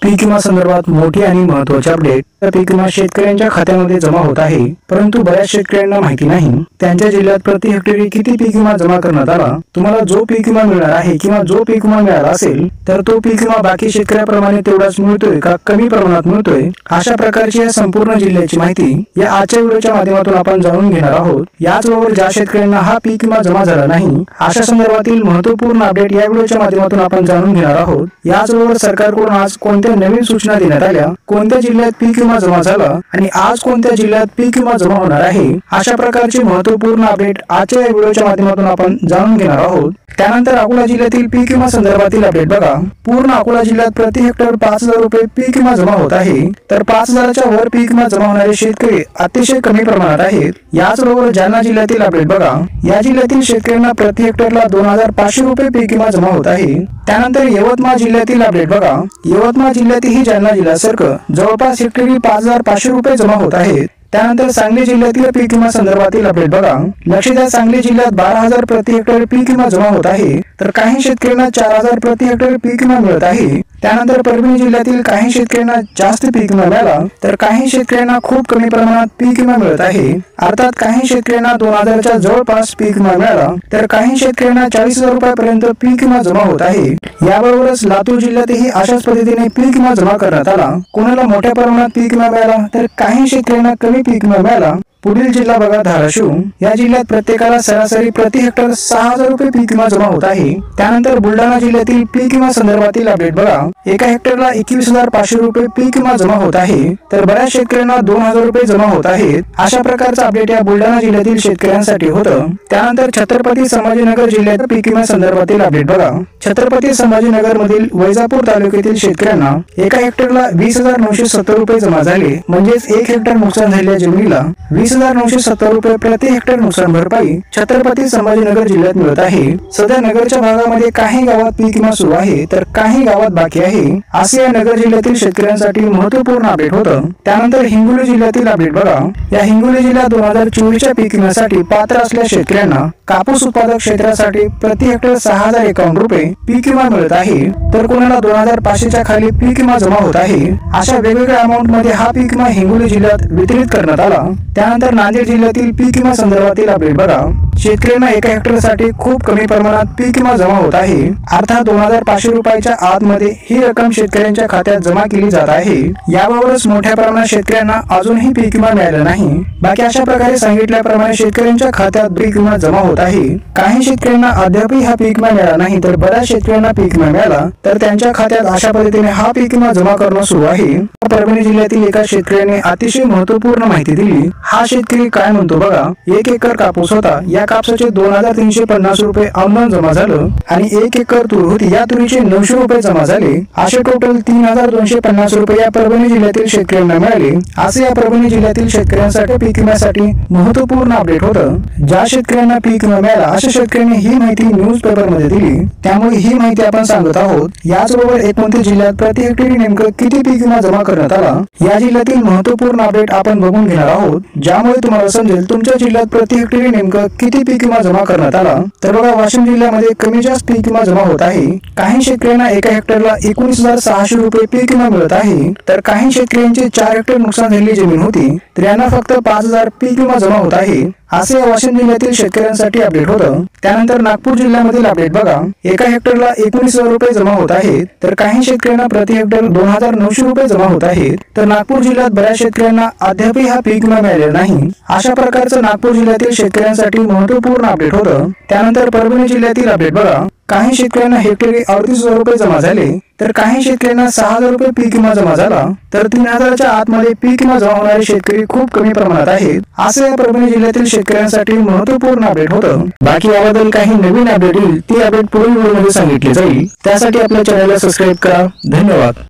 पीक विमा संदर्भात मोठी आणि महत्त्वाची अपडेट. पीक विमा शेतकऱ्यांच्या खात्यामध्ये जमा होत आहे, परंतु बऱ्याच शेतकऱ्यांना माहिती नाही त्यांच्या जिल्ह्यात प्रति हेक्टरी किती पीक विमा जमा करण्यात आला. तुम्हाला जो पीक विमा मिळणार आहे किंवा जो पीक विमा मिळाला असेल तर तो पीक विमा बाकी शेतकऱ्याप्रमाणे तेवढाच मिळतोय का कमी प्रमाणात मिळतोय, अशा प्रकारची या संपूर्ण जिल्ह्याची माहिती या आजच्या व्हिडिओच्या माध्यमातून आपण जाणून घेणार आहोत. याचबरोबर ज्या शेतकऱ्यांना हा पीक विमा जमा झाला नाही अशा संदर्भातील महत्त्वपूर्ण अपडेट या व्हिडिओच्या माध्यमातून आपण जाणून घेणार आहोत. याचबरोबर सरकारकडून आज कोणत्या नवीन सूचना देण्यात आल्या, कोणत्या जिल्ह्यात पीक विमा जमा झाला आणि आज कोणत्या जिल्ह्यात पीक विमा जमा होणार आहे, अशा प्रकारची महत्त्वपूर्ण अपडेट आजच्या या व्हिडिओच्या माध्यमातून आपण जाणून घेणार आहोत. त्यानंतर अकोला जिल्ह्यातील पीक विमा संदर्भातील अपडेट बघा. पूर्ण अकोला जिल्ह्यात प्रति हेक्टर 5,000 रुपये पीक विमा जमा होत आहे, तर 5,000च्या वर पीक विमा जमा होणारे शेतकरी अतिशय कमी प्रमाणात आहेत. याचबरोबर जालना जिल्ह्यातील अपडेट बघा. या जिल्ह्यातील शेतकऱ्यांना प्रति हेक्टरला 2,500 रुपये पीक विमा जमा होत आहे. त्यानंतर यवतमाळ जिल्ह्यातील अपडेट बघा. यवतमाळ जिल्ह्यातही जालना जिल्ह्यासारखं जवळपास हेक्टरी 5,500 रुपये जमा होत आहेत. त्यानंतर सांगली जिल्ह्यातील पीक विमा संदर्भातील अपडेट बघा. लक्ष द्या, सांगली जिल्ह्यात 12,000 प्रति हेक्टर पीक विमा जमा होत आहे, तर काही शेतकऱ्यांना 4,000 प्रति हेक्टर पीक विमा मिळत आहे. त्यानंतर परभणी जिल्ह्यातील काही शेतकऱ्यांना जास्त पीक विमा मिळाला, तर काही शेतकऱ्यांना खूप कमी प्रमाणात पीक विमा मिळत आहे. अर्थात काही शेतकऱ्यांना 2,000च्या जवळपास पीक विमा मिळाला, तर काही शेतकऱ्यांना 40,000 रुपयापर्यंत पीक विमा जमा होत आहे. याबरोबरच लातूर जिल्ह्यातही अशाच पद्धतीने पीक विमा जमा करण्यात आला. कोणाला मोठ्या प्रमाणात पीक विमा मिळाला, तर काही शेतकऱ्यांना कमी पीक विमा मिळाला. पुढील जिल्हा बघा धाराशिव. या जिल्ह्यात प्रत्येकाला सरासरी प्रति हेक्टर 6,000 रुपये पीक विमा जमा होत आहे. त्यानंतर बुलढाणा जिल्ह्यातील पीक विमा संदर्भातील अपडेट बघा. एका हेक्टरला 21,500 रुपये पीक विमा जमा होत आहे, तर बऱ्याच शेतकऱ्यांना 2,000 रुपये जमा होत आहेत. अशा प्रकारचा अपडेट या बुलढाणा जिल्ह्यातील शेतकऱ्यांसाठी होतं. त्यानंतर छत्रपती संभाजीनगर जिल्ह्यात पीक विमा संदर्भातील अपडेट बघा. छत्रपती संभाजीनगर मधील वैजापूर तालुक्यातील शेतकऱ्यांना एका हेक्टरला 20,970 रुपये जमा झाले. म्हणजेच 1 हेक्टर नुकसान झालेल्या जमिनीला 20,970 रुपये प्रति हेक्टर नुकसान भरपाई छत्रपती संभाजीनगर जिल्ह्यात मिळत आहे. सध्या नगरच्या भागामध्ये काही गावात पीक विमा सुरू आहे, तर काही गावात बाकी आहे. असे या नगर जिल्ह्यातील शेतकऱ्यांसाठी महत्त्वपूर्ण अपडेट होतं. त्यानंतर हिंगोली जिल्ह्यातील अपडेट बघा. या हिंगोली जिल्ह्यात 2024च्या पीक विम्यासाठी पात्र असलेल्या शेतकऱ्यांना कापूस उत्पादक क्षेत्रासाठी प्रति हेक्टर 6,051 रुपये पीक विमा मिळत आहे, तर कोणाला 2,500च्या खाली पीक विमा जमा होत आहे. अशा वेगवेगळ्या अमाऊंट मध्ये हा पीक विमा हिंगोली जिल्ह्यात वितरित करण्यात आला. त्यानंतर नांदेड जिल्ह्यातील पीक विमा संदर्भातील अपडेट बघा. शेतकऱ्यांना एका हेक्टरसाठी खूप कमी प्रमाणात पीक विमा जमा होत आहे. अर्थात 2,500 रुपयाच्या आतमध्ये ही रक्कम शेतकऱ्यांच्या खात्यात जमा केली जात आहे. याबाबतच मोठ्या प्रमाणात शेतकऱ्यांना अजूनही पीक विमा मिळाला नाही. बाकी अशा प्रकारे सांगितल्याप्रमाणे शेतकऱ्यांच्या खात्यात पीक विमा जमा होत आहे. काही शेतकऱ्यांना अद्यापही हा पीक विमा मिळाला नाही, तर बऱ्याच शेतकऱ्यांना पीक विमा मिळाला, तर त्यांच्या खात्यात अशा पद्धतीने हा पीक विमा जमा करणं सुरू आहे. परभणी जिल्ह्यातील एका शेतकऱ्याने अतिशय महत्त्वपूर्ण माहिती दिली. हा शेतकरी काय म्हणतो बघा. 1 एकर कापूस होता, या कापसाचे 2,350 रुपये अनुदान जमा झालं आणि 1 एकर तूर होती, या तुरीचे 900 रुपये जमा झाले. असे टोटल 3,250 रुपये या परभणी जिल्ह्यातील शेतकऱ्यांना मिळाले. असे या परभणी जिल्ह्यातील शेतकऱ्यांसाठी पीक विम्यासाठी महत्त्वपूर्ण अपडेट होतं. ज्या शेतकऱ्यांना पीक विमा मिळाला अशा शेतकऱ्यांनी ही माहिती न्यूज पेपर मध्ये दिली, त्यामुळे ही माहिती आपण सांगत आहोत. याचबरोबर 29 जिल्ह्यात प्रति हेक्टरी नेमकं किती पीक विमा जमा करण्यात आला या जिल्ह्यातील महत्त्वपूर्ण अपडेट आपण बघून घेणार आहोत, ज्यामुळे तुम्हाला समजेल तुमच्या जिल्ह्यात प्रति हेक्टरी नेमकं किती पीक विमा जमा करण्यात आला. तर बघा, वाशिम जिल्ह्यामध्ये कमी जास्त पीक विमा जमा होत आहे. काही शेतकऱ्यांना एका हेक्टरला 19,600 रुपये पीक विमा मिळत आहे, तर काही शेतकऱ्यांचे 4 हेक्टर नुकसान झालेली जमीन होती, तर यांना फक्त 5,000 पीक विमा जमा होत आहे. असे वाशिम जिल्ह्यातील शेतकऱ्यांसाठी अपडेट होतं. त्यानंतर नागपूर जिल्ह्यामधील अपडेट बघा. एका हेक्टरला 19,000 रुपये जमा होत आहेत, तर काही शेतकऱ्यांना प्रति हेक्टर 2,900 रुपये जमा होत आहेत. तर नागपूर जिल्ह्यात बऱ्याच शेतकऱ्यांना अद्यापही हा पीक विमा मिळालेला नाही. अशा प्रकारचं नागपूर जिल्ह्यातील शेतकऱ्यांसाठी महत्त्वपूर्ण अपडेट होतं. त्यानंतर परभणी जिल्ह्यातील अपडेट बघा. काही शेतकऱ्यांना हेक्टरी 38,000 रुपये जमा झाले, तर काही शेतकऱ्यांना 6,000 रुपये पीक विमा जमा झाला, तर 3,000च्या आतमध्ये पीक विमा जमा होणारे शेतकरी खूप कमी प्रमाणात आहेत. असे या परभणी जिल्ह्यातील शेतकऱ्यांसाठी महत्त्वपूर्ण अपडेट होतं. बाकी याबद्दल काही नवीन अपडेट येईल, ती अपडेट पुढील व्हिडिओमध्ये सांगितली जाईल. त्यासाठी आपल्या चॅनलला सबस्क्राईब करा. धन्यवाद.